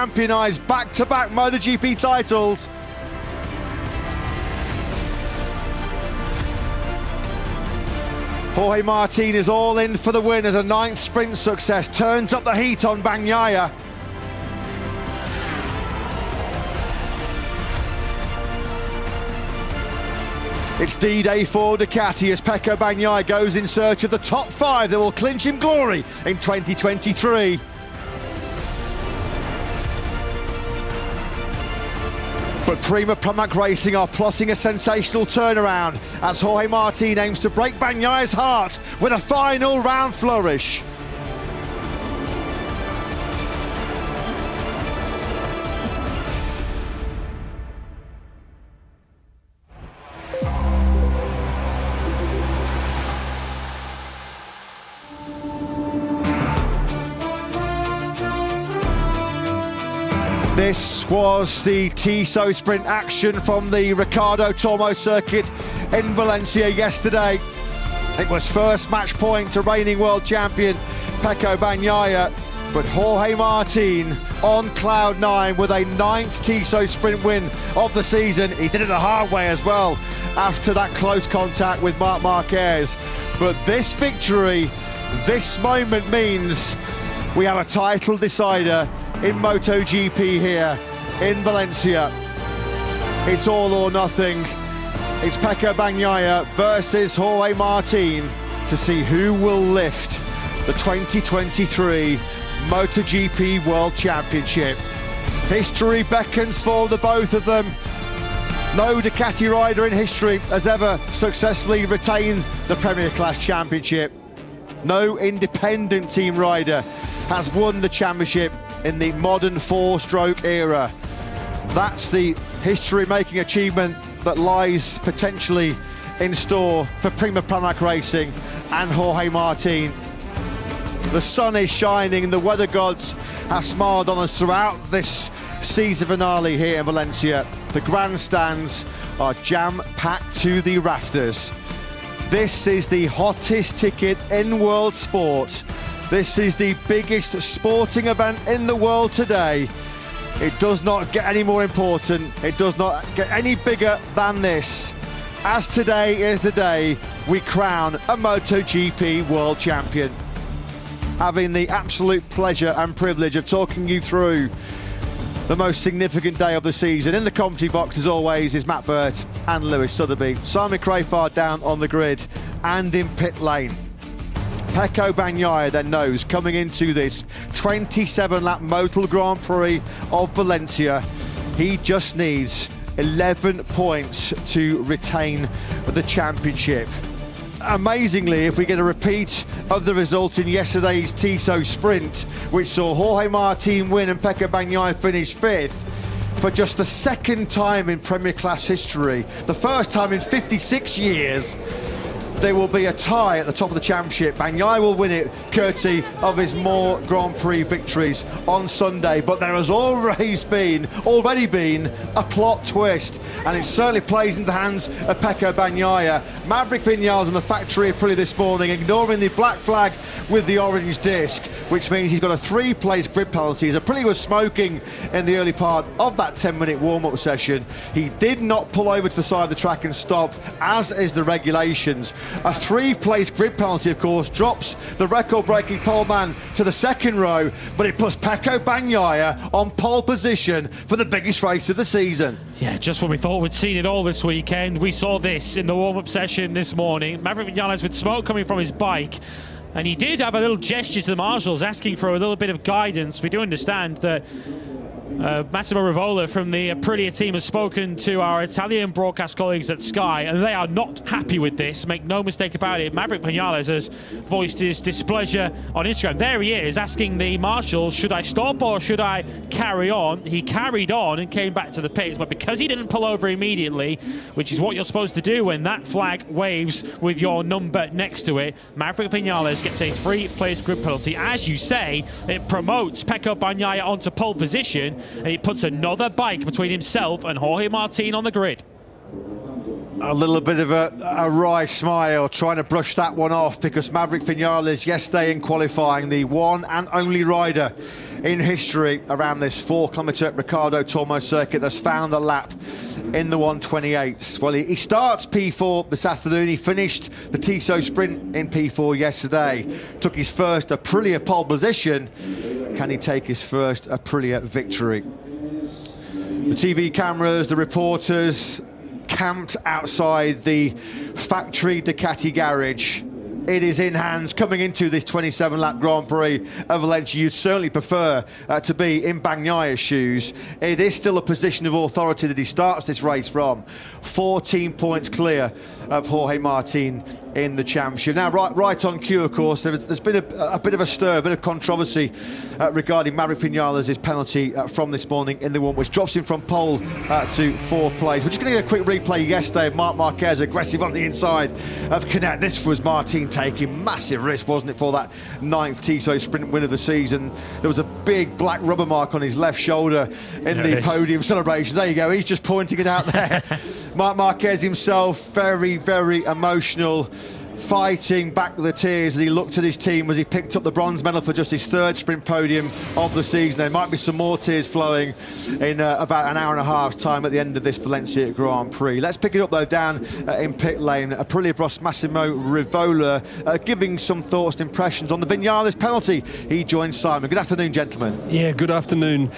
championise back-to-back MotoGP titles. Jorge Martin is all in for the win as a 9th sprint success turns up the heat on Bagnaia. It's D-Day for Ducati as Pecco Bagnaia goes in search of the top 5 that will clinch him glory in 2023. But Prima Pramac Racing are plotting a sensational turnaround as Jorge Martin aims to break Bagnaia's heart with a final round flourish. This was the Tissot sprint action from the Ricardo Tormo circuit in Valencia yesterday. It was first match point to reigning world champion Pecco Bagnaia, but Jorge Martin on cloud 9 with a 9th Tissot sprint win of the season. He did it the hard way as well after that close contact with Marc Marquez. But this victory, this moment means we have a title decider in MotoGP here in Valencia. It's all or nothing. It's Pecco Bagnaia versus Jorge Martin to see who will lift the 2023 MotoGP World Championship. History beckons for the both of them. No Ducati rider in history has ever successfully retained the Premier Class Championship. No independent team rider has won the championship in the modern 4-stroke era. That's the history-making achievement that lies potentially in store for Prima Pramac Racing and Jorge Martin. The sun is shining and the weather gods have smiled on us throughout this season finale here in Valencia. The grandstands are jam-packed to the rafters. This is the hottest ticket in world sport. This is the biggest sporting event in the world today. It does not get any more important. It does not get any bigger than this. As today is the day we crown a MotoGP world champion. Having the absolute pleasure and privilege of talking you through the most significant day of the season. In the commentary box, as always, is Matt Burt and Lewis Sotheby. Simon Crafard down on the grid and in pit lane. Pecco Bagnaia then knows coming into this 27-lap Motul Grand Prix of Valencia, he just needs 11 points to retain the championship. Amazingly, if we get a repeat of the result in yesterday's Tissot sprint, which saw Jorge Martin win and Pecco Bagnaia finish 5th, for just the 2nd time in Premier Class history, the first time in 56 years, there will be a tie at the top of the championship. Bagnaia will win it courtesy of his more Grand Prix victories on Sunday, but there has already been a plot twist, and it certainly plays in the hands of Pecco Bagnaia. Maverick Vinales on the factory Aprilia this morning, ignoring the black flag with the orange disc, which means he's got a 3-place grid penalty. Aprilia was smoking in the early part of that 10-minute warm-up session. He did not pull over to the side of the track and stop, as is the regulations. A 3-place grid penalty, of course, drops the record-breaking pole man to the 2nd row, but it puts Pecco Bagnaia on pole position for the biggest race of the season. Yeah, just when we thought we'd seen it all this weekend, we saw this in the warm-up session this morning. Maverick Vinales with smoke coming from his bike, and he did have a little gesture to the marshals asking for a little bit of guidance. We do understand that Massimo Rivola from the Aprilia team has spoken to our Italian broadcast colleagues at Sky, and they are not happy with this. Make no mistake about it. Maverick Vinales has voiced his displeasure on Instagram. There he is, asking the marshal, should I stop or should I carry on? He carried on and came back to the pits, but because he didn't pull over immediately, which is what you're supposed to do when that flag waves with your number next to it, Maverick Vinales gets a 3-place grid penalty. As you say, it promotes Pecco Bagnaia onto pole position, and he puts another bike between himself and Jorge Martin on the grid. A little bit of a wry smile, trying to brush that one off, because Maverick Vinales yesterday in qualifying, the one and only rider in history around this 4-kilometre Ricardo Tormo circuit that's found a lap in the 1:28s. Well, he starts P4 this afternoon. He finished the Tissot sprint in P4 yesterday. Took his first Aprilia pole position. Can he take his first Aprilia victory? The TV cameras, the reporters camped outside the factory Ducati garage. It is in hands coming into this 27-lap Grand Prix of Valencia. You'd certainly prefer to be in Bagnaya's shoes. It is still a position of authority that he starts this race from. 14 points clear of Jorge Martin in the championship. Now, right on cue, of course, there's been a bit of a stir, a bit of controversy regarding Maverick Vinales' penalty from this morning in the one, which drops him from pole to 4th place. We're just going to get a quick replay yesterday of Marc Marquez aggressive on the inside of Canet. This was Martin taking massive risk, wasn't it, for that 9th Tissot sprint win of the season. There was a big black rubber mark on his left shoulder in the podium celebration. There you go, he's just pointing it out there. Marc Marquez himself, very, very emotional, fighting back the tears as he looked at his team as he picked up the bronze medal for just his 3rd sprint podium of the season. There might be some more tears flowing in about an hour and a half's time at the end of this Valencia Grand Prix. Let's pick it up though down in pit lane. Aprilia boss Massimo Rivola giving some thoughts and impressions on the Vinales penalty. He joins Simon. Good afternoon, gentlemen. Yeah, good afternoon.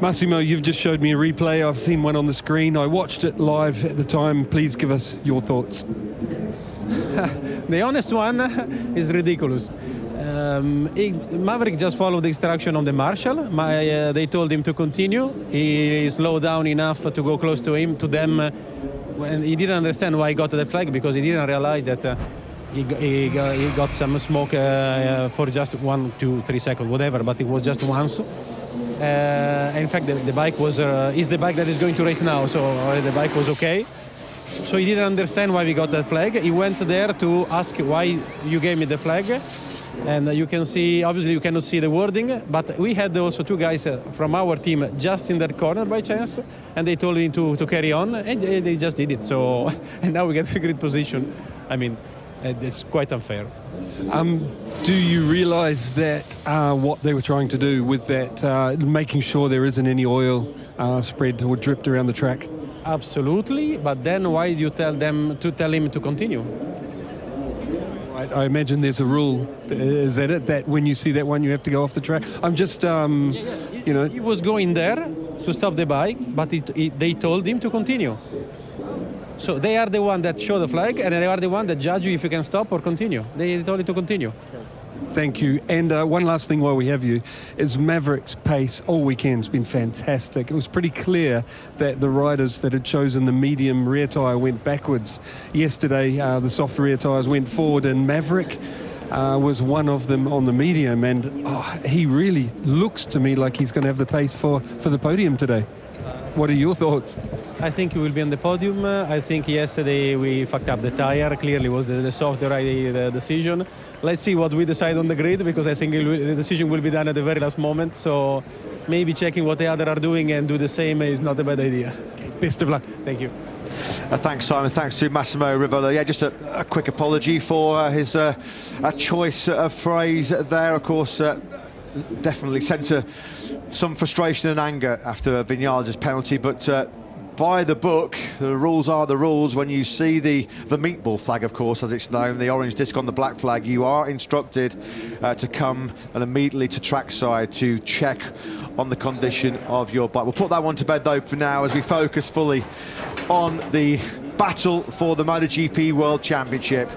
Massimo, you've just showed me a replay. I've seen one on the screen. I watched it live at the time. Please give us your thoughts. The honest one is ridiculous. Maverick just followed the instruction of the marshal. They told him to continue. He slowed down enough to go close to them. And he didn't understand why he got the flag, because he didn't realize that he got some smoke for just 1, 2, 3 seconds, whatever, but it was just once. In fact, the bike was is the bike that is going to race now, so the bike was okay. So he didn't understand why we got that flag. He went there to ask why you gave me the flag. And you can see, obviously you cannot see the wording, but we had also 2 guys from our team just in that corner by chance, and they told him to carry on, and they just did it. So, and now we get a great position. I mean, it's quite unfair. Do you realize that what they were trying to do with that, making sure there isn't any oil spread or dripped around the track? Absolutely, but then why do you tell him to continue? I imagine there's a rule. Is that it? That when you see that one, you have to go off the track? I'm just, you know. He was going there to stop the bike, but they told him to continue. So they are the one that show the flag, and they are the one that judge you if you can stop or continue. They told him to continue. Thank you. And one last thing while we have you is Maverick's pace all weekend's been fantastic. It was pretty clear that the riders that had chosen the medium rear tyre went backwards. Yesterday, the soft rear tyres went forward, and Maverick was one of them on the medium, and he really looks to me like he's going to have the pace for the podium today. What are your thoughts? I think he will be on the podium. I think yesterday we fucked up the tyre. Clearly was the soft the right decision. Let's see what we decide on the grid, because I think the decision will be done at the very last moment. So maybe checking what the others are doing and do the same is not a bad idea. Best of luck. Thank you. Thanks, Simon. Thanks to Massimo Rivola. Yeah, just a quick apology for his choice of phrase there. Of course, definitely sent some frustration and anger after Vinales' penalty, but by the book, the rules are the rules. When you see the meatball flag, of course, as it's known, the orange disc on the black flag, you are instructed to come and immediately to trackside to check on the condition of your bike. We'll put that one to bed though for now, as we focus fully on the battle for the MotoGP World Championship.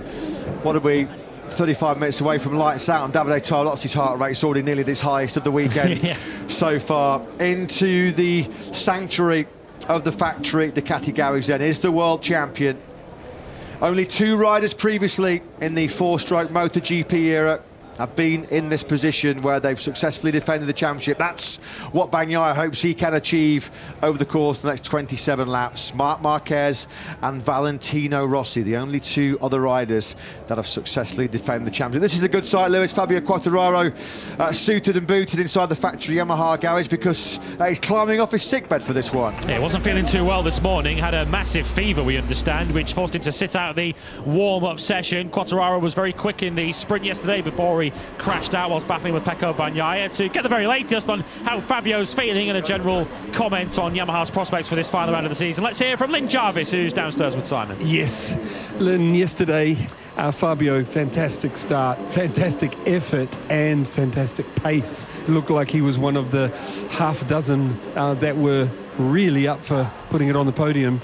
What are we? 35 minutes away from lights out, and Davide Tarlozzi's heart rate's already nearly at its highest of the weekend so far. Into the sanctuary of the factory Ducati garage then is the world champion. Only 2 riders previously in the 4-stroke MotoGP era have been in this position where they've successfully defended the championship. That's what Bagnaia hopes he can achieve over the course of the next 27 laps. Marc Marquez and Valentino Rossi, the only 2 other riders that have successfully defended the championship. This is a good sight, Lewis. Fabio Quartararo suited and booted inside the factory Yamaha garage, because he's climbing off his sickbed for this one. Yeah, wasn't feeling too well this morning, had a massive fever, we understand, which forced him to sit out the warm-up session. Quartararo was very quick in the sprint yesterday before before he crashed out whilst battling with Pecco Bagnaia, to get the very latest on how Fabio's feeling and a general comment on Yamaha's prospects for this final round of the season. Let's hear from Lynn Jarvis, who's downstairs with Simon. Yes, Lynn, yesterday, Fabio, fantastic start, fantastic effort and fantastic pace. It looked like he was one of the half dozen that were really up for putting it on the podium.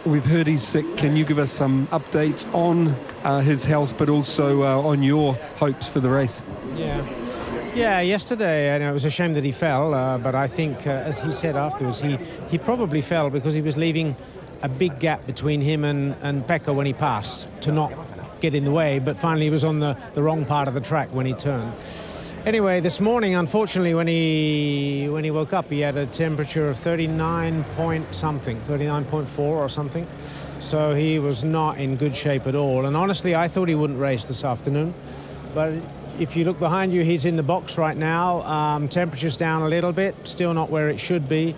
We've heard he's sick. Can you give us some updates on his health, but also on your hopes for the race? Yeah, yesterday, it was a shame that he fell, but I think, as he said afterwards, he probably fell because he was leaving a big gap between him and Pecco when he passed, to not get in the way, but finally he was on the wrong part of the track when he turned. Anyway, this morning, unfortunately, when he woke up, he had a temperature of 39 point something, 39.4 or something. So he was not in good shape at all. And honestly, I thought he wouldn't race this afternoon. But if you look behind you, he's in the box right now. Temperature's down a little bit, still not where it should be.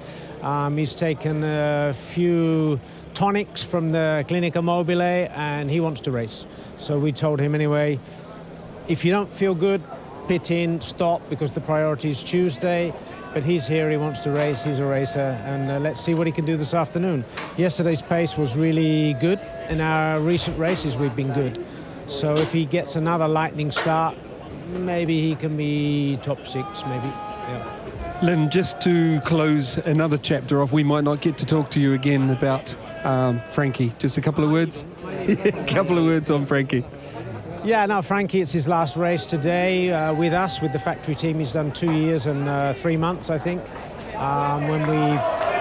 He's taken a few tonics from the Clinica Mobile, and he wants to race. So we told him anyway, if you don't feel good, pit in, stop, because the priority is Tuesday. But he's here, he wants to race, he's a racer, and let's see what he can do this afternoon. Yesterday's pace was really good. In our recent races, we've been good. So if he gets another lightning start, maybe he can be top 6, maybe. Yeah. Lynn, just to close another chapter off, we might not get to talk to you again about Frankie. Just a couple of words? A couple of words on Frankie. Yeah, no, Frankie, it's his last race today with us, with the factory team. He's done 2 years and 3 months, I think, when we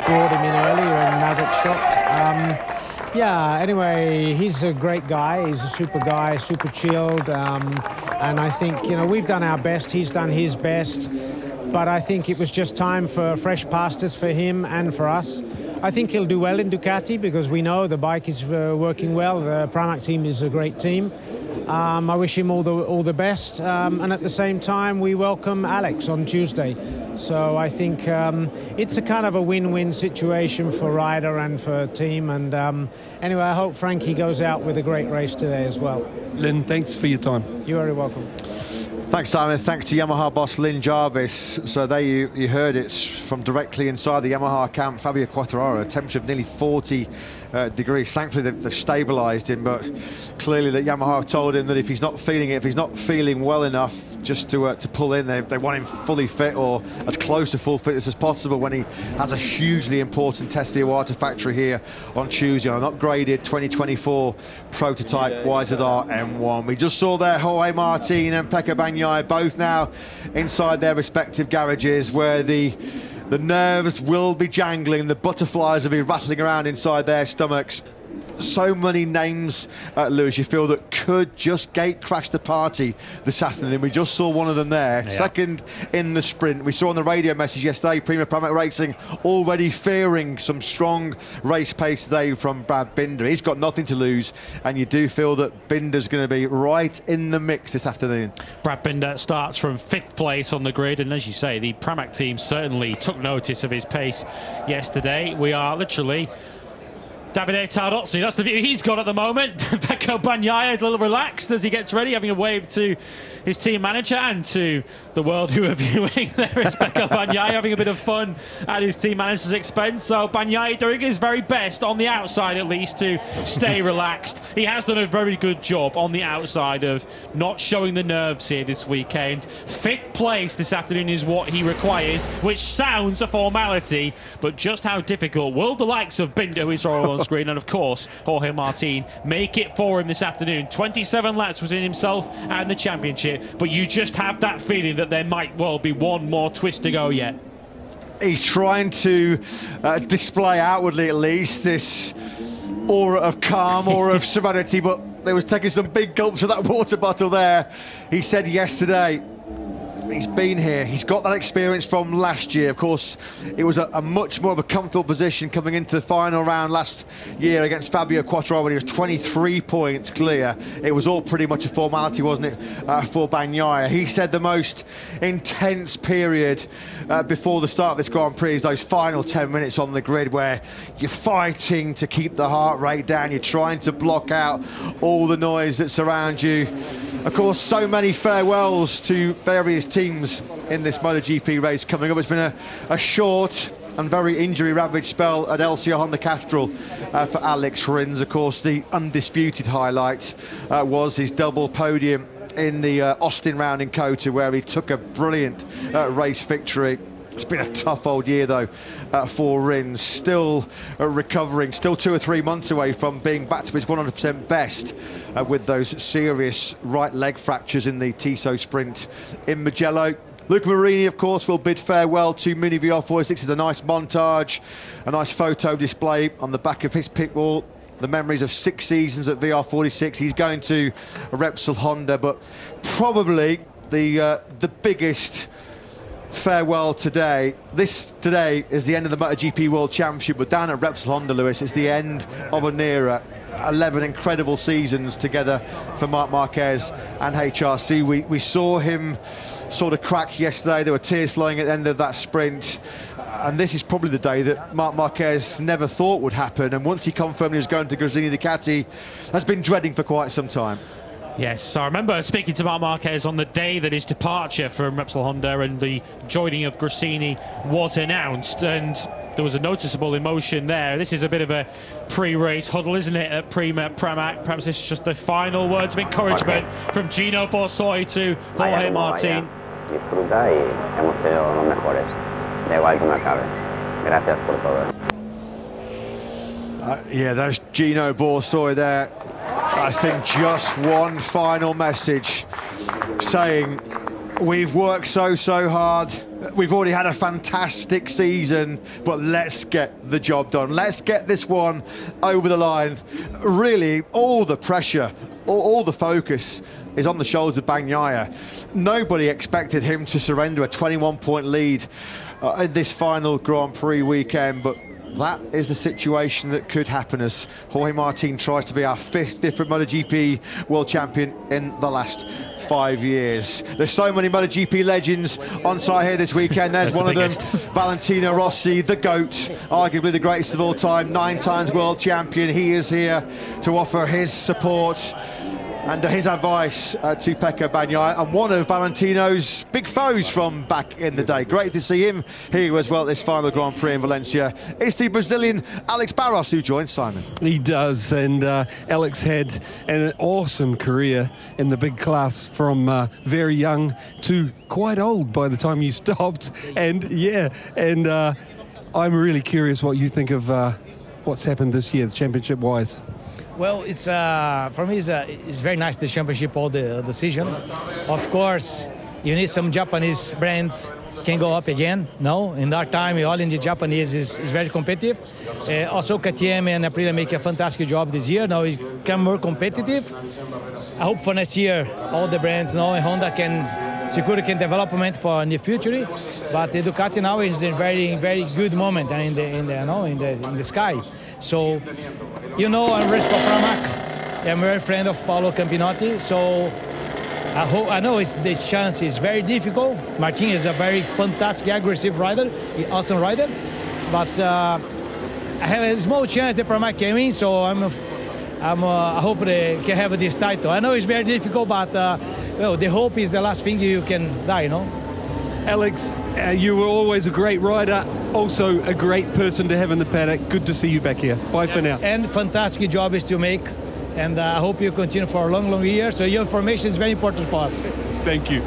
brought him in early when Maverick stopped. Yeah, anyway, he's a great guy. He's a super guy, super chilled. And I think, we've done our best. He's done his best. But I think it was just time for fresh pastures for him and for us. I think he'll do well in Ducati because we know the bike is working well. The Pramac team is a great team. I wish him all the best. And at the same time, we welcome Alex on Tuesday. So I think it's a kind of a win-win situation for rider and for team. And anyway, I hope Frankie goes out with a great race today as well. Lynn, thanks for your time. You're very welcome. Thanks, Simon. Thanks to Yamaha boss Lynn Jarvis. So there you heard it from directly inside the Yamaha camp. Fabio Quartararo, a temperature of nearly 40 degrees. Thankfully, they've stabilised him, but clearly that Yamaha have told him that if he's not feeling it, if he's not feeling well enough just to pull in, they want him fully fit or as close to full fitness as possible when he has a hugely important test for the Iwata factory here on Tuesday on an upgraded 2024 prototype YZR M1. We just saw there Jorge Martin and Pecco Bagnaia both now inside their respective garages where the nerves will be jangling, the butterflies will be rattling around inside their stomachs. So many names, Lewis, you feel that could just gate crash the party this afternoon. We just saw one of them there, second in the sprint. We saw on the radio message yesterday, Prima Pramac Racing already fearing some strong race pace today from Brad Binder. He's got nothing to lose, and you do feel that Binder's going to be right in the mix this afternoon. Brad Binder starts from 5th place on the grid, and as you say, the Pramac team certainly took notice of his pace yesterday. We are literally Davide Tardozzi, that's the view he's got at the moment. Pecco Bagnaia a little relaxed as he gets ready, having a wave to his team manager and to the world who are viewing. There is Pecco Bagnaia having a bit of fun at his team manager's expense. So Bagnaia doing his very best, on the outside at least, to stay relaxed. He has done a very good job on the outside of not showing the nerves here this weekend. 5th place this afternoon is what he requires, which sounds a formality, but just how difficult will the likes of Binder, who we saw on screen, and of course Jorge Martin, make it for him this afternoon. 27 laps between himself and the championship, but you just have that feeling that there might well be one more twist to go yet. He's trying to display outwardly at least this aura of calm, aura of serenity, but they was taking some big gulps of that water bottle there. He said yesterday he's been here, he's got that experience from last year. Of course, it was a much more of a comfortable position coming into the final round last year against Fabio Quartararo when he was 23 points clear. It was all pretty much a formality, wasn't it, for Bagnaia. He said the most intense period before the start of this Grand Prix is those final 10 minutes on the grid where you're fighting to keep the heart rate down, you're trying to block out all the noise that surrounds you. Of course, so many farewells to various teams in this MotoGP race coming up. It's been a short and very injury-ravaged spell at LCR Honda Castrol for Alex Rins. Of course, the undisputed highlight was his double podium in the Austin round in COTA, where he took a brilliant race victory. It's been a tough old year, though, for Rins. Still recovering, still 2 or 3 months away from being back to his 100% best with those serious right leg fractures in the Tissot sprint in Mugello. Luca Marini, of course, will bid farewell to Mini VR46. It's a nice montage, a nice photo display on the back of his pit wall. The memories of 6 seasons at VR46. He's going to Repsol Honda, but probably the biggest farewell today. This today is the end of the MotoGP World Championship, but down at Repsol Honda, Lewis, it's the end of an era. 11 incredible seasons together for Marc Marquez and HRC. We saw him sort of crack yesterday. There were tears flowing at the end of that sprint, and this is probably the day that Marc Marquez never thought would happen, and once he confirmed he was going to Gresini Ducati, has been dreading for quite some time. Yes, I remember speaking to Marc Marquez on the day that his departure from Repsol Honda and the joining of Gresini was announced, and there was a noticeable emotion there. This is a bit of a pre-race huddle, isn't it, at Pramac? Perhaps this is just the final words of encouragement from Gino Borsoi to Jorge Martin. Disfruta y hemos sido los mejores. Da igual que me acabe. Gracias por todo. Yeah, there's Gino Borsoi there. I think just one final message saying we've worked so hard. We've already had a fantastic season, but let's get the job done. Let's get this one over the line. Really, all the pressure, all the focus is on the shoulders of Bagnaia. Nobody expected him to surrender a 21-point lead in this final Grand Prix weekend, but that is the situation that could happen as Jorge Martin tries to be our 5th different MotoGP world champion in the last 5 years. There's so many MotoGP legends on site here this weekend. There's one of them, Valentino Rossi, the GOAT, arguably the greatest of all time, 9 times world champion. He is here to offer his support and his advice to Pecco Bagnaia, and one of Valentino's big foes from back in the day. Great to see him here as well at this final Grand Prix in Valencia. It's the Brazilian Alex Barros who joins Simon. He does, and Alex had an awesome career in the big class from very young to quite old by the time you stopped. And yeah, and I'm really curious what you think of what's happened this year, championship-wise. Well, it's for me, it's very nice, the championship, all the season. Of course, you need some Japanese brands can go up again. No, in that time, all in the Japanese is very competitive. Also, KTM and Aprilia make a fantastic job this year. Now it become more competitive. I hope for next year, all the brands, and Honda can secure development for the future. But the Ducati now is in very good moment in the sky. So, I'm race for Pramac. I'm a very friend of Paolo Campinotti. So I know the chance is very difficult. Martin is a very fantastic, aggressive rider, awesome rider. But I have a small chance that Pramac can win. So I hope they can have this title. I know it's very difficult, but the hope is the last thing you can die, Alex, you were always a great rider, also a great person to have in the paddock. Good to see you back here. Bye for now. And fantastic job is to make, and I hope you continue for a long year. So your information is very important for us. Thank you.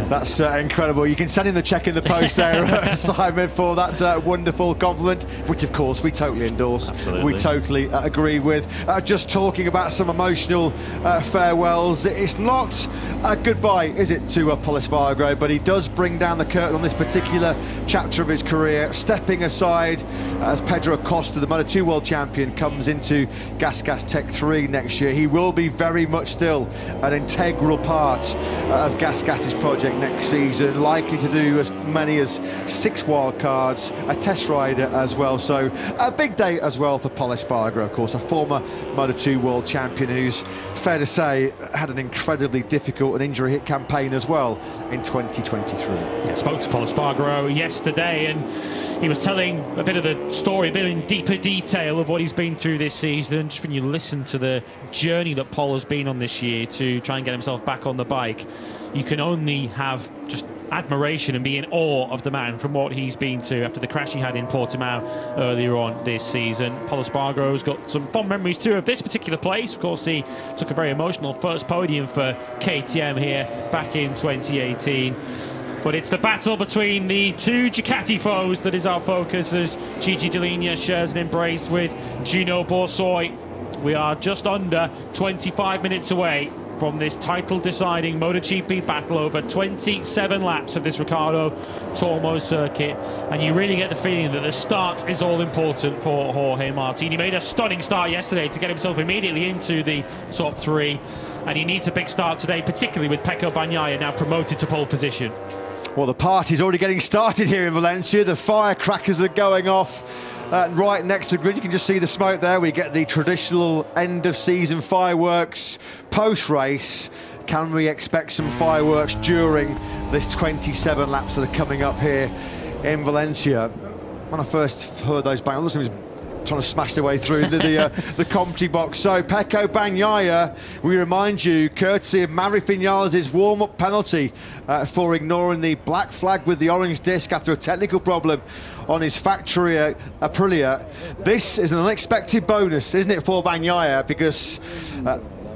That's incredible. You can send in the check in the post there, Simon, for that wonderful compliment, which of course we totally endorse. Absolutely. We totally agree with. Just talking about some emotional farewells. It's not a goodbye, is it, to Pol Espargaro, but he does bring down the curtain on this particular chapter of his career, stepping aside as Pedro Acosta, the Moto2 world champion, comes into Gas Tech 3 next year. He will be very much still an integral part of Gas's project. project next season, likely to do as many as 6 wildcards, a test rider as well. So a big day as well for Pol Espargaro, of course, a former Moto2 world champion who's, fair to say, had an incredibly difficult and injury-hit campaign as well in 2023. Yeah, spoke to Pol Espargaro yesterday, and he was telling a bit of the story, a bit in deeper detail of what he's been through this season. Just when you listen to the journey that Pol has been on this year to try and get himself back on the bike, you can only have just admiration and be in awe of the man from what he's been to after the crash he had in Portimao earlier on this season. Pol Espargaro's got some fond memories too of this particular place. Of course, he took a very emotional first podium for KTM here back in 2018. But it's the battle between the two Ducati foes that is our focus as Gigi Dall'Igna shares an embrace with Gino Borsoi. We are just under 25 minutes away from this title-deciding MotoGP battle over 27 laps of this Ricardo Tormo circuit, and you really get the feeling that the start is all important for Jorge Martin. He made a stunning start yesterday to get himself immediately into the top 3, and he needs a big start today, particularly with Pecco Bagnaia now promoted to pole position. Well, the party's already getting started here in Valencia. The firecrackers are going off right next to the grid. You can just see the smoke there. We get the traditional end-of-season fireworks post-race. Can we expect some fireworks during this 27 laps that are coming up here in Valencia? When I first heard those bangers, it was trying to smash their way through the commentary box. So Pecco Bagnaia, we remind you, courtesy of Maverick Vinales' warm-up penalty for ignoring the black flag with the orange disc after a technical problem on his factory Aprilia. This is an unexpected bonus, isn't it, for Bagnaia, because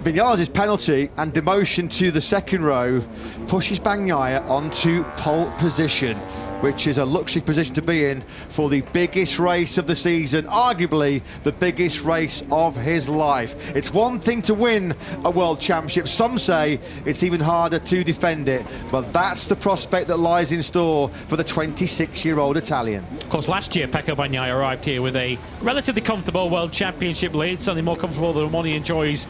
Vinales' penalty and demotion to the second row pushes Bagnaia onto pole position, which is a luxury position to be in for the biggest race of the season, arguably the biggest race of his life. It's one thing to win a world championship. Some say it's even harder to defend it, but that's the prospect that lies in store for the 26-year-old Italian. Of course, last year Pecco Bagnaia arrived here with a relatively comfortable world championship lead, certainly more comfortable than one he enjoys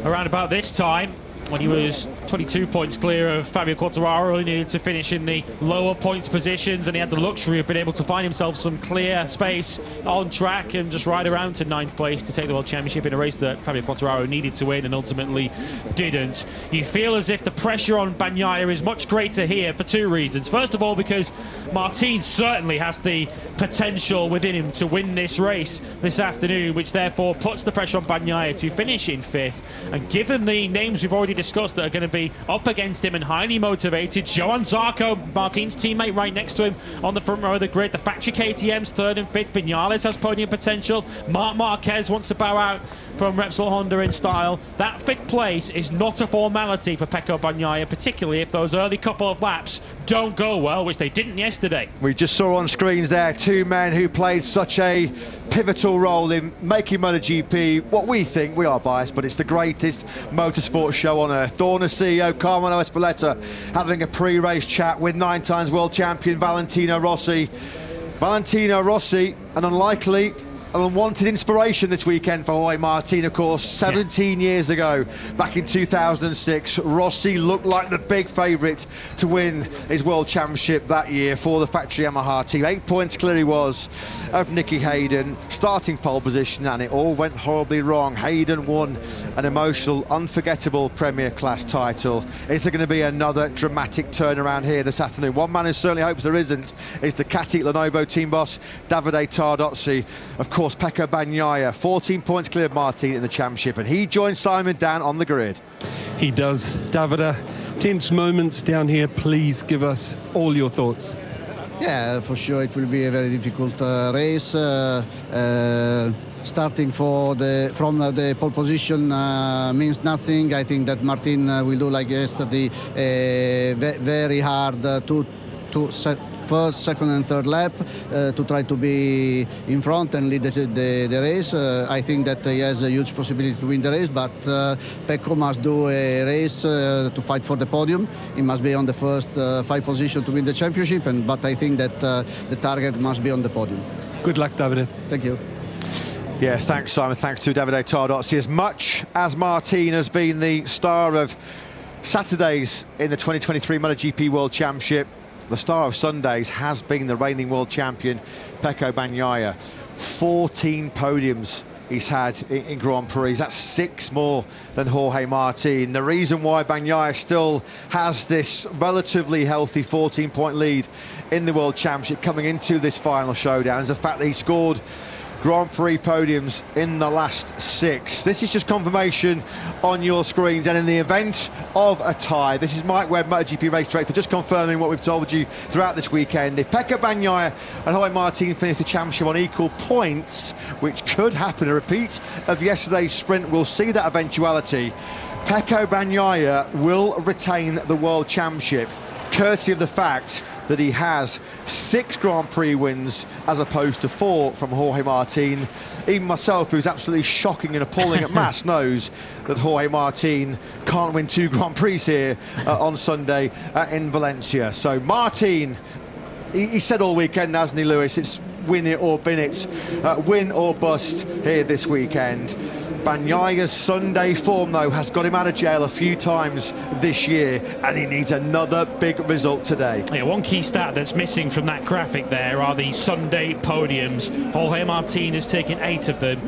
around about this time, when he was 22 points clear of Fabio Quartararo. He needed to finish in the lower points positions, and he had the luxury of being able to find himself some clear space on track and just ride around to 9th place to take the World Championship in a race that Fabio Quartararo needed to win and ultimately didn't. You feel as if the pressure on Bagnaia is much greater here for 2 reasons. First of all, because Martin certainly has the potential within him to win this race this afternoon, which therefore puts the pressure on Bagnaia to finish in 5th. And given the names we've already discussed that are going to be up against him and highly motivated, Johan Zarco, Martin's teammate, right next to him on the front row of the grid. The factory KTM's 3rd and 5th. Vinales has podium potential. Marc Marquez wants to bow out from Repsol Honda in style. That 5th place is not a formality for Pecco Bagnaia, particularly if those early couple of laps don't go well, which they didn't yesterday. We just saw on screens there 2 men who played such a pivotal role in making MotoGP what we think, we are biased, but it's the greatest motorsport show on earth. Dorna CEO Carmelo Espeleta having a pre-race chat with 9-time world champion Valentino Rossi. Valentino Rossi, an unlikely, an unwanted inspiration this weekend for Jorge Martin, of course. 17 years ago, back in 2006, Rossi looked like the big favourite to win his world championship that year for the factory Yamaha team. 8 points clear he was of Nicky Hayden, starting pole position, and it all went horribly wrong. Hayden won an emotional, unforgettable Premier Class title. Is there going to be another dramatic turnaround here this afternoon? One man who certainly hopes there isn't is Ducati Lenovo team boss Davide Tardozzi. Of course, Pecco Bagnaia, 14 points clear of Martin in the championship, and he joins Simon down on the grid. He does. Davide, tense moments down here. Please give us all your thoughts. Yeah, for sure it will be a very difficult race. Starting from the pole position means nothing. I think that Martin will do like yesterday, very hard to set first, second and third lap to try to be in front and lead the race. I think that he has a huge possibility to win the race, but Pecco must do a race to fight for the podium. He must be on the first 5 position to win the championship, but I think that the target must be on the podium. Good luck, Davide. Thank you. Yeah, thanks, Simon. Thanks to Davide Tardozzi. As much as Martin has been the star of Saturdays in the 2023 MotoGP World Championship, the star of Sundays has been the reigning world champion, Pecco Bagnaia. 14 podiums he's had in Grand Prix. That's 6 more than Jorge Martin. The reason why Bagnaia still has this relatively healthy 14-point lead in the World Championship coming into this final showdown is the fact that he scored Grand Prix podiums in the last 6. This is just confirmation on your screens, and in the event of a tie, this is Mike Webb, MotoGP race director, just confirming what we've told you throughout this weekend. If Pecco Bagnaia and Jorge Martin finish the championship on equal points, which could happen, a repeat of yesterday's sprint, we'll see that eventuality. Pecco Bagnaia will retain the World Championship, courtesy of the fact that he has 6 Grand Prix wins as opposed to 4 from Jorge Martin. Even myself, who's absolutely shocking and appalling at mass, knows that Jorge Martin can't win 2 Grand Prix here on Sunday in Valencia. So Martin, he said all weekend, hasn't he, Lewis? It's win it or bin it, win or bust here this weekend. Bagnaia's Sunday form, though, has got him out of jail a few times this year, and he needs another big result today. Yeah, one key stat that's missing from that graphic there are the Sunday podiums. Jorge Martin has taken 8 of them.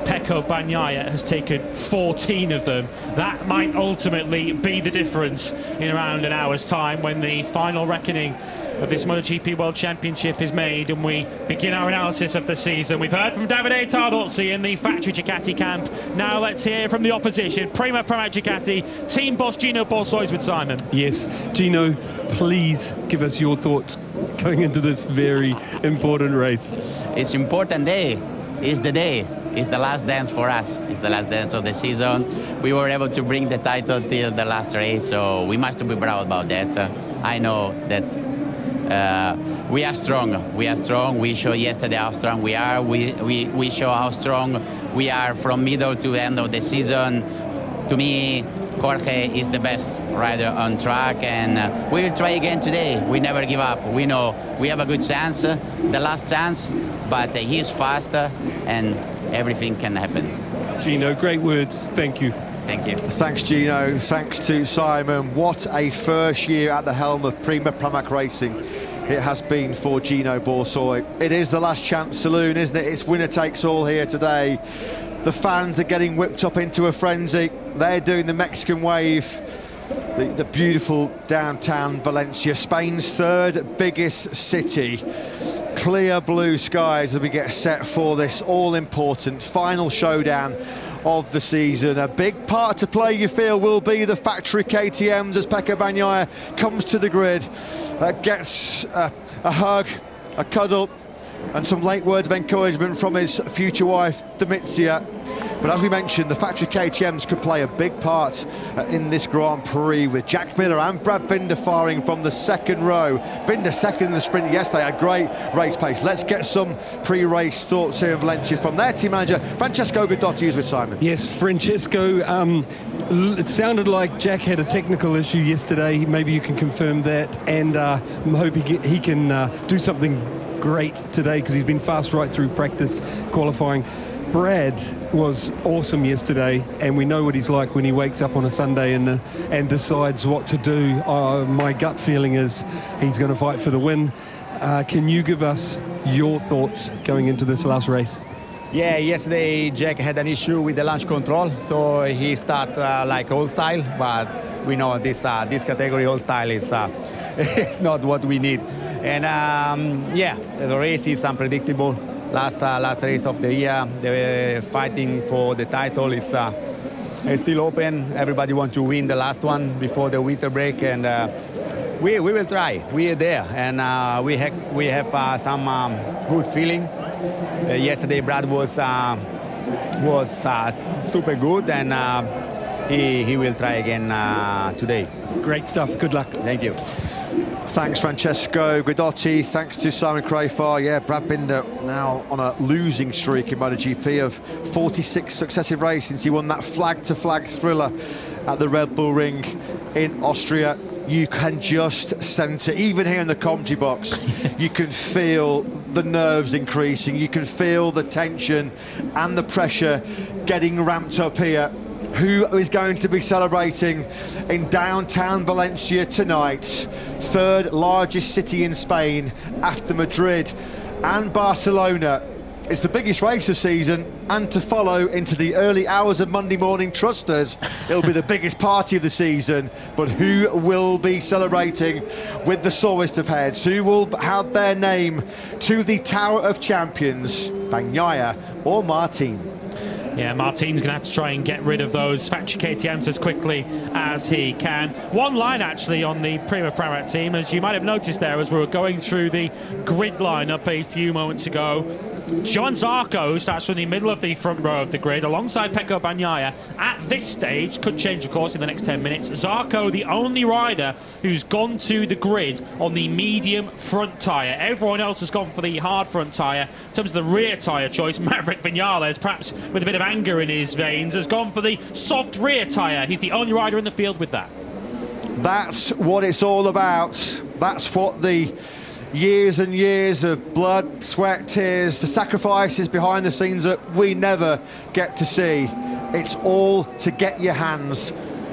Pecco Bagnaia has taken 14 of them. That might ultimately be the difference in around an hour's time when the final reckoning of this MotoGP World Championship is made and we begin our analysis of the season. We've heard from Davide Tardozzi in the factory Ducati camp. Now let's hear from the opposition. Prima Ducati, team boss Gino Borsois with Simon. Yes, Gino, please give us your thoughts going into this very important race. It's important day. It's the day. It's the last dance for us. It's the last dance of the season. We were able to bring the title till the last race, so we must be proud about that. I know that we are strong. We are strong. We showed yesterday how strong we are. We show how strong we are from middle to end of the season. To me, Jorge is the best rider on track, and we will try again today. We never give up. We know we have a good chance, the last chance, but he's faster and everything can happen. Gino, great words. Thank you. Thank you. Thanks, Gino. Thanks to Simon. What a first year at the helm of Prima Pramac Racing it has been for Gino Borsois. It is the last chance saloon, isn't it? It's winner takes all here today. The fans are getting whipped up into a frenzy. They're doing the Mexican wave. The beautiful downtown Valencia, Spain's 3rd biggest city. Clear blue skies as we get set for this all-important final showdown of the season. A big part to play, you feel, will be the factory KTMs as Pecco Bagnaia comes to the grid, gets a hug, a cuddle, and some late words of encouragement from his future wife, Domitia. But as we mentioned, the factory KTMs could play a big part in this Grand Prix, with Jack Miller and Brad Binder firing from the 2nd row. Binder second in the sprint yesterday, a great race pace. Let's get some pre-race thoughts here in Valencia from their team manager, Francesco Guidotti, who's with Simon. Yes, Francesco, it sounded like Jack had a technical issue yesterday. Maybe you can confirm that, and I'm hoping he can do something great today, because he's been fast right through practice qualifying. Brad was awesome yesterday, and we know what he's like when he wakes up on a Sunday and decides what to do. My gut feeling is he's going to fight for the win. Can you give us your thoughts going into this last race? Yeah, yesterday Jack had an issue with the launch control, so he started like old style, but we know this category old style is it's not what we need. And yeah, the race is unpredictable. Last race of the year, the fighting for the title is still open. Everybody wants to win the last one before the winter break, and we will try. We are there, and we have some good feeling. Yesterday, Brad was super good, and he will try again today. Great stuff. Good luck. Thank you. Thanks, Francesco Guidotti. Thanks to Simon Crafar. Yeah, Brad Binder now on a losing streak in MotoGP of 46 successive races since he won that flag-to-flag thriller at the Red Bull Ring in Austria. You can just sense it, even here in the commentary box. You can feel the nerves increasing. You can feel the tension and the pressure getting ramped up here who is going to be celebrating in downtown Valencia tonight, third largest city in Spain after Madrid and Barcelona. It's the biggest race of the season, and to follow into the early hours of Monday morning, trust us, it'll be the biggest party of the season. But who will be celebrating with the sorest of heads? Who will have their name to the Tower of Champions? Bagnaia or Martin? Yeah, Martin's going to have to try and get rid of those factory KTMs as quickly as he can. One line, actually, on the Prima Pramac team, as you might have noticed there as we were going through the grid lineup a few moments ago. Joan Zarco starts from the middle of the front row of the grid alongside Pecco Bagnaia. At this stage, could change, of course, in the next 10 minutes. Zarco, the only rider who's gone to the grid on the medium front tyre. Everyone else has gone for the hard front tyre. In terms of the rear tyre choice, Maverick Vinales, perhaps with a bit of anger in his veins, has gone for the soft rear tyre. He's the only rider in the field with that. That's what it's all about. That's what the years and years of blood, sweat, tears, the sacrifices behind the scenes that we never get to see. It's all to get your hands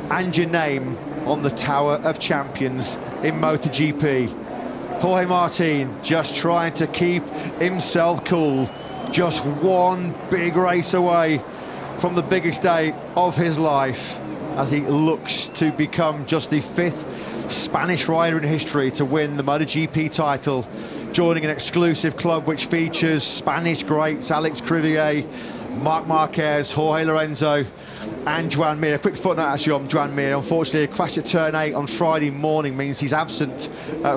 and your name on the Tower of Champions in MotoGP. Jorge Martin just trying to keep himself cool, just one big race away from the biggest day of his life as he looks to become just the 5th Spanish rider in history to win the MotoGP title, joining an exclusive club which features Spanish greats Alex Crivier, Marc Marquez, Jorge Lorenzo and Joan Mir. A quick footnote actually on Joan Mir. Unfortunately, a crash at turn 8 on Friday morning means he's absent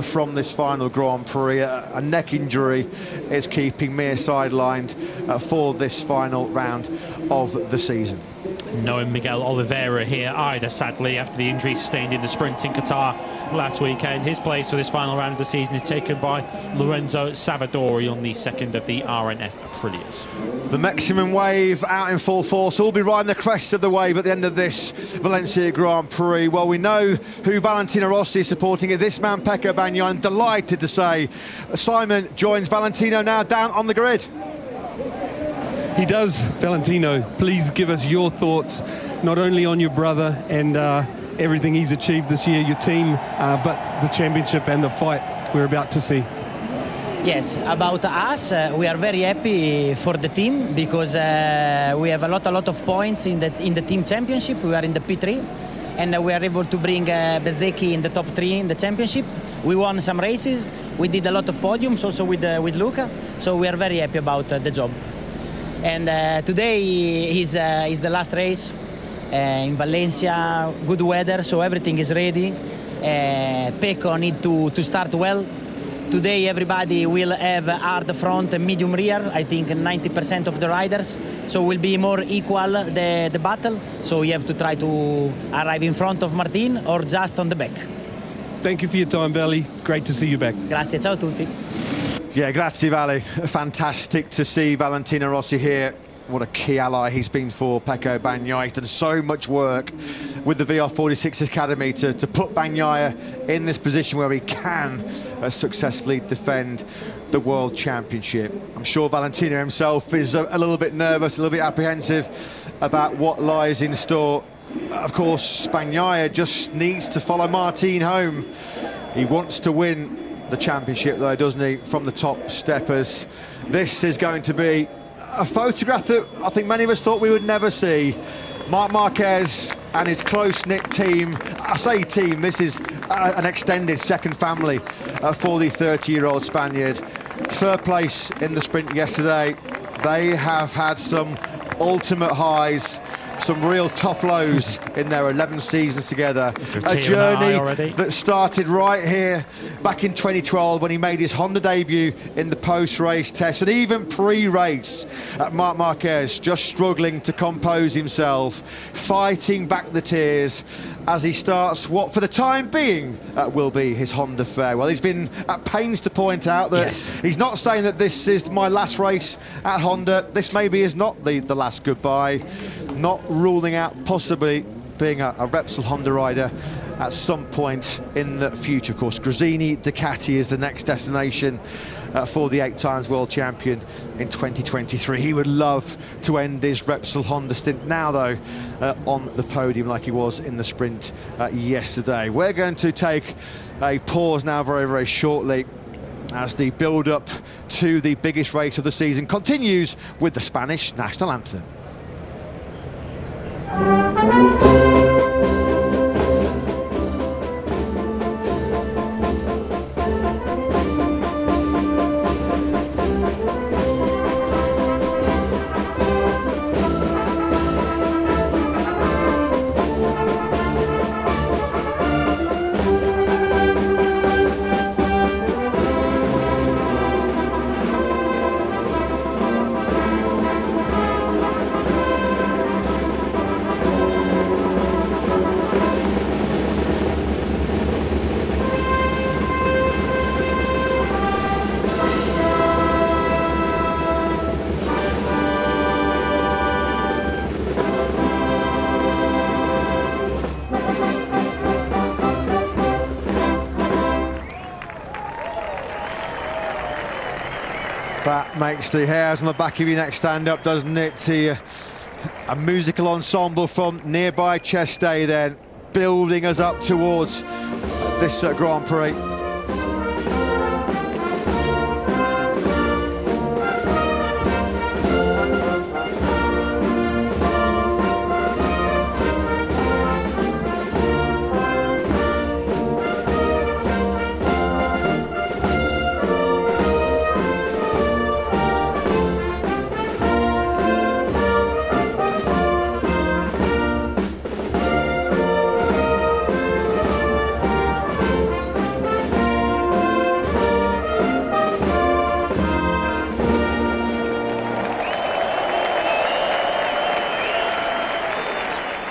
from this final Grand Prix. A neck injury is keeping Mir sidelined for this final round of the season. No Miguel Oliveira here either, sadly, after the injury sustained in the sprint in Qatar last weekend. His place for this final round of the season is taken by Lorenzo Savadori on the second of the RNF Aprilias. The maximum wave out in full force. We'll be riding the crest of the wave at the end of this Valencia Grand Prix. Well, we know who Valentino Rossi is supporting. This man, Pecco Bagnaia, I'm delighted to say. Simon joins Valentino now down on the grid. He does. Valentino, please give us your thoughts, not only on your brother and everything he's achieved this year, your team, but the championship and the fight we're about to see. Yes, about us, we are very happy for the team because we have a lot of points in the team championship. We are in the P3 and we are able to bring Bezzecchi in the top 3 in the championship. We won some races. We did a lot of podiums also with Luca, so we are very happy about the job. And today is the last race in Valencia, good weather, so everything is ready. Pecco need to start well. Today everybody will have hard front and medium rear, I think 90% of the riders, so will be more equal the battle. So you have to try to arrive in front of Martin or just on the back. Thank you for your time, Vali. Great to see you back. Grazie, ciao a tutti. Yeah, grazie Vale. Fantastic to see Valentino Rossi here. What a key ally he's been for Pecco Bagnaia. He's done so much work with the VR46 Academy to put Bagnaia in this position where he can successfully defend the World Championship. I'm sure Valentino himself is a little bit nervous, a little bit apprehensive about what lies in store. Of course, Bagnaia just needs to follow Martin home. He wants to win the championship though, doesn't he, from the top steppers. This is going to be a photograph that I think many of us thought we would never see. Marc Marquez and his close-knit team. I say team, this is an extended second family for the 30-year-old Spaniard. Third place in the sprint yesterday. They have had some ultimate highs, some real tough lows in their 11 seasons together. A journey that started right here back in 2012 when he made his Honda debut in the post-race test, and even pre-race, Marc Marquez just struggling to compose himself, fighting back the tears as he starts what for the time being will be his Honda farewell. He's been at pains to point out that he's not saying that this is my last race at Honda. This maybe is not the last goodbye. Not ruling out possibly being a Repsol Honda rider at some point in the future. Of course, Gresini Ducati is the next destination for the 8 times world champion in 2023. He would love to end his Repsol Honda stint now, though, on the podium like he was in the sprint yesterday. We're going to take a pause now very, very shortly as the build-up to the biggest race of the season continues with the Spanish national anthem. That makes the hairs on the back of your neck stand up, doesn't it? A musical ensemble from nearby Cheste then, building us up towards this Grand Prix.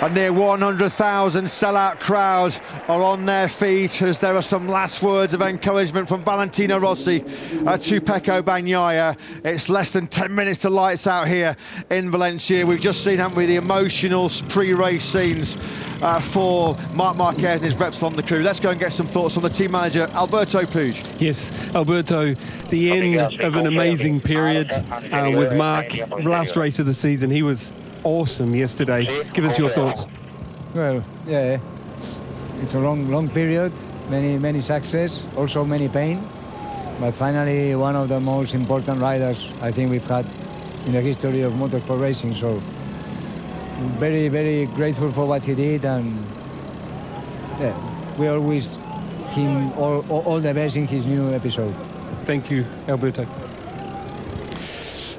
A near 100,000 sellout crowd are on their feet as there are some last words of encouragement from Valentino Rossi to Pecco Bagnaia. It's less than 10 minutes to lights out here in Valencia. We've just seen, haven't we, the emotional pre-race scenes for Marc Marquez and his Repsol on the crew. Let's go and get some thoughts on the team manager, Alberto Puig. Yes, Alberto, the end of an amazing period with Marc. Last race of the season, he was awesome yesterday. Give us your thoughts. Well, yeah, it's a long period, many success, also many pain, but finally one of the most important riders I think we've had in the history of motorsport racing. So very grateful for what he did, and yeah, we all wish him all the best in his new episode. Thank you, Alberto.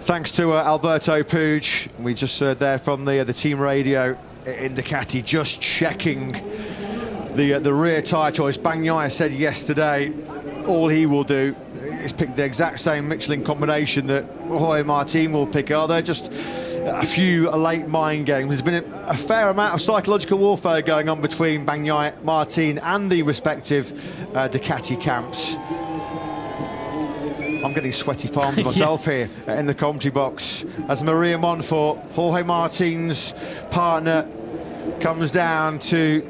Thanks to Alberto Puig. We just heard there from the team radio in Ducati, just checking the rear tyre choice. Bagnaia said yesterday all he will do is pick the exact same Michelin combination that Jorge Martin will pick. Are there just a few late mind games? There's been a fair amount of psychological warfare going on between Bagnaia, Martin and the respective Ducati camps. I'm getting sweaty palms myself here in the commentary box as Maria Montfort, Jorge Martin's partner, comes down to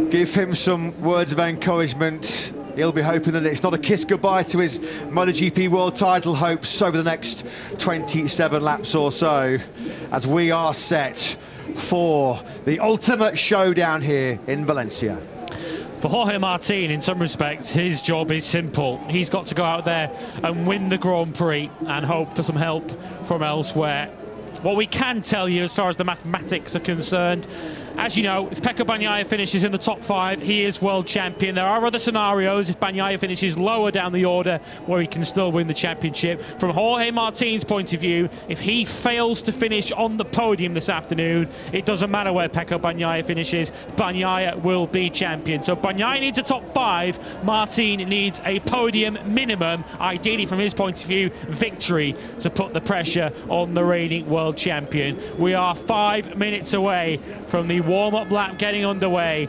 give him some words of encouragement. He'll be hoping that it's not a kiss goodbye to his MotoGP world title hopes over the next 27 laps or so, as we are set for the ultimate showdown here in Valencia. For Jorge Martin, in some respects, his job is simple. He's got to go out there and win the Grand Prix and hope for some help from elsewhere. What we can tell you as far as the mathematics are concerned, as you know, if Pecco Bagnaia finishes in the top 5, he is world champion. There are other scenarios if Bagnaia finishes lower down the order where he can still win the championship. From Jorge Martin's point of view, if he fails to finish on the podium this afternoon, it doesn't matter where Pecco Bagnaia finishes, Bagnaia will be champion. So Bagnaia needs a top 5, Martin needs a podium minimum, ideally from his point of view, victory to put the pressure on the reigning world champion. We are 5 minutes away from the warm-up lap getting underway.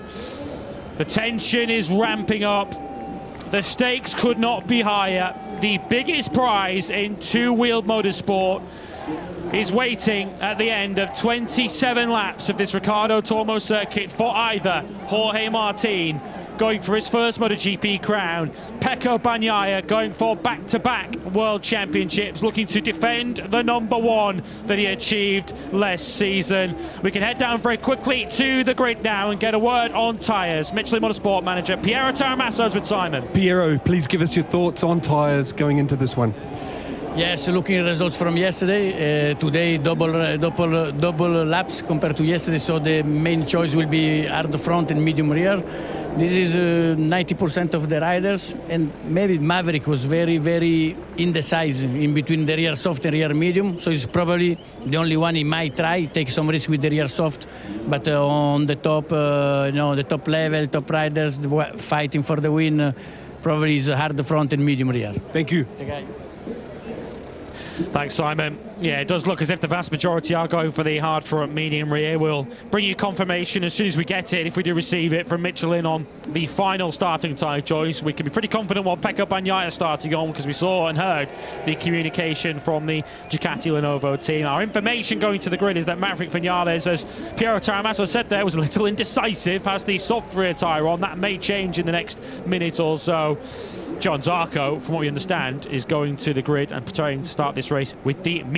The tension is ramping up. The stakes could not be higher. The biggest prize in two-wheeled motorsport is waiting at the end of 27 laps of this Ricardo Tormo circuit for either Jorge Martin going for his first MotoGP crown, Pecco Bagnaia going for back-to-back World Championships, looking to defend the #1 that he achieved last season. We can head down very quickly to the grid now and get a word on tyres. Michelin Motorsport manager Piero Taramasso's with Simon. Piero, please give us your thoughts on tyres going into this one. Yes, looking at results from yesterday, today double laps compared to yesterday, so the main choice will be hard front and medium rear. This is 90% of the riders, and maybe Maverick was very indecisive in between the rear soft and rear medium, so he's probably the only one he might try, take some risk with the rear soft, but on the top, the top level, top riders fighting for the win, probably is hard front and medium rear. Thank you. Thanks, Simon. Yeah, it does look as if the vast majority are going for the hard front, medium rear. We'll bring you confirmation as soon as we get it, if we do receive it from Michelin on the final starting tyre choice. We can be pretty confident what Pecco Bagnaia is starting on, because we saw and heard the communication from the Ducati Lenovo team. Our information going to the grid is that Maverick Vinales, as Piero Taramasso said there, was a little indecisive, has the soft rear tyre on. That may change in the next minute or so. John Zarco, from what we understand, is going to the grid and preparing to start this race with the medium